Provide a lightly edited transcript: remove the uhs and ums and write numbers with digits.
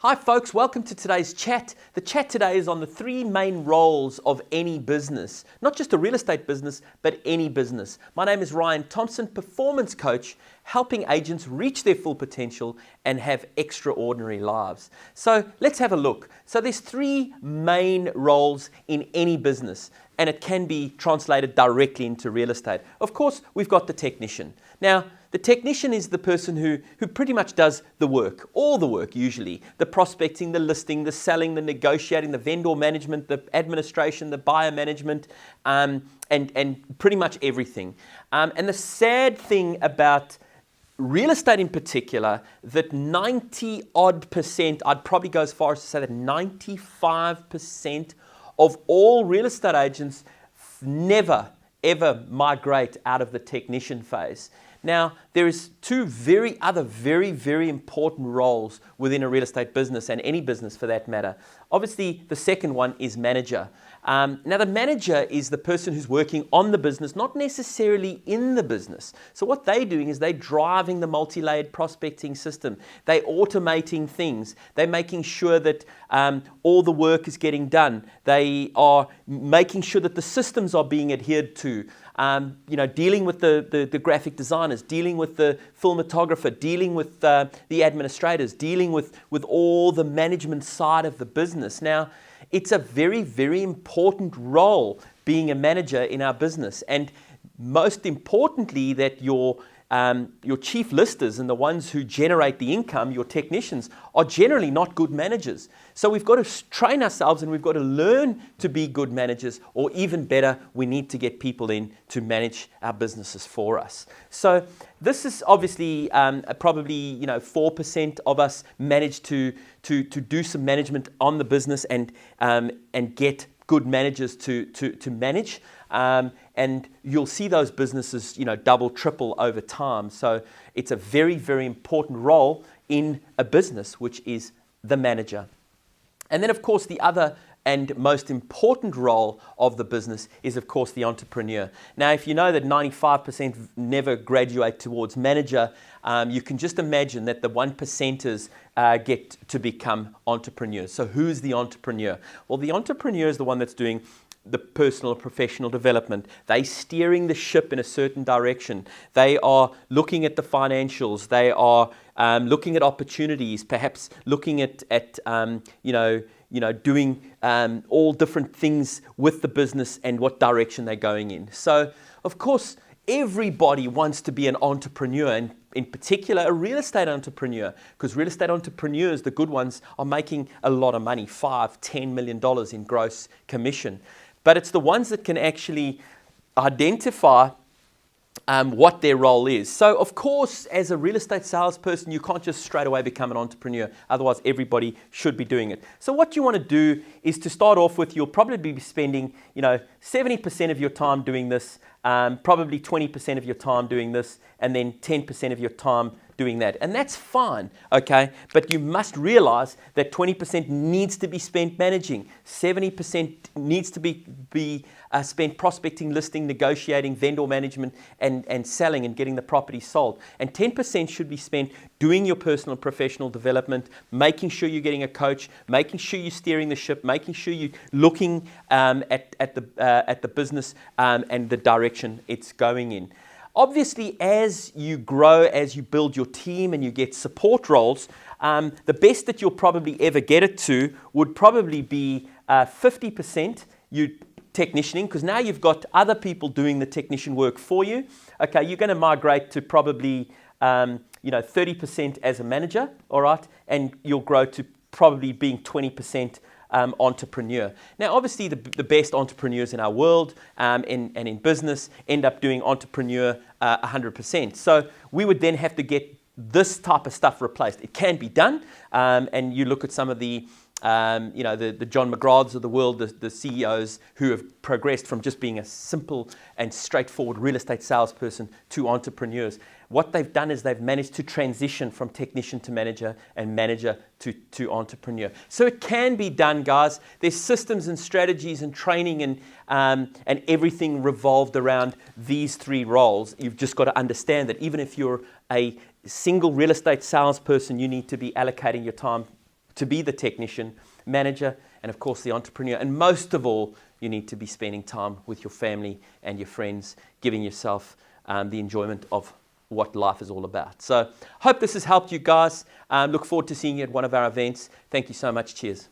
Hi folks, welcome to today's chat. The chat today is on the three main roles of any business, not just a real estate business, but any business. My name is Ryan Thompson, performance coach, helping agents reach their full potential and have extraordinary lives. So let's have a look. So there's three main roles in any business, and it can be translated directly into real estate. Of course, we've got the technician. Now, the technician is the person who pretty much does the work, all the work usually. The prospecting, the listing, the selling, the negotiating, the vendor management, the administration, the buyer management, and pretty much everything. And the sad thing about real estate in particular, that 90-odd%, I'd probably go as far as to say that 95% of all real estate agents never, ever migrate out of the technician phase. Now, there is two very important roles within a real estate business and any business for that matter. Obviously, the second one is manager. Now, the manager is the person who's working on the business, not necessarily in the business. So what they're doing is they're driving the multi-layered prospecting system. They're automating things. They're making sure that all the work is getting done. They are making sure that the systems are being adhered to. Dealing with the graphic designers, dealing with the filmographer, dealing with the administrators, dealing with all the management side of the business. Now, it's a very important role being a manager in our business, and most importantly that your chief listers and the ones who generate the income, your technicians, are generally not good managers. So we've got to train ourselves and we've got to learn to be good managers, or even better, we need to get people in to manage our businesses for us. So this is obviously probably 4% of us manage to do some management on the business and get good managers to manage. And you'll see those businesses, double, triple over time. So it's a very important role in a business, which is the manager. And then, of course, the other and most important role of the business is, of course, the entrepreneur. Now, if you know that 95% never graduate towards manager, you can just imagine that the 1%ers get to become entrepreneurs. So who's the entrepreneur? Well, the entrepreneur is the one that's doing the personal or professional development. They're steering the ship in a certain direction. They are looking at the financials. They are looking at opportunities, perhaps looking at doing all different things with the business and what direction they're going in. So, of course, everybody wants to be an entrepreneur, and in particular a real estate entrepreneur, because real estate entrepreneurs, the good ones, are making a lot of money, $5-10 million in gross commission. But it's the ones that can actually identify what their role is. So, of course, as a real estate salesperson, you can't just straight away become an entrepreneur. Otherwise, everybody should be doing it. So what you want to do is to start off with, you'll probably be spending, 70% of your time doing this, probably 20% of your time doing this, and then 10% of your time doing that. And that's fine, okay? But you must realize that 20% needs to be spent managing. 70% needs to be spent prospecting, listing, negotiating, vendor management, and selling and getting the property sold. And 10% should be spent doing your personal and professional development, making sure you're getting a coach, making sure you're steering the ship, making sure you're looking at the business and the direction it's going in. Obviously, as you grow, as you build your team and you get support roles, the best that you'll probably ever get it to would probably be 50% you technicianing, because now you've got other people doing the technician work for you. Okay, you're going to migrate to probably 30% as a manager, all right, and you'll grow to probably being 20% entrepreneur. Now, obviously, the best entrepreneurs in our world and in business end up doing entrepreneur 100%. So we would then have to get this type of stuff replaced. It can be done, and you look at some of the John McGraths of the world, the CEOs who have progressed from just being a simple and straightforward real estate salesperson to entrepreneurs. What they've done is they've managed to transition from technician to manager and manager to entrepreneur. So it can be done, guys. There's systems and strategies and training and everything revolved around these three roles. You've just got to understand that even if you're a single real estate salesperson, you need to be allocating your time to be the technician, manager, and of course the entrepreneur. And most of all, you need to be spending time with your family and your friends, giving yourself the enjoyment of what life is all about. So hope this has helped you guys. Look forward to seeing you at one of our events. Thank you so much. Cheers.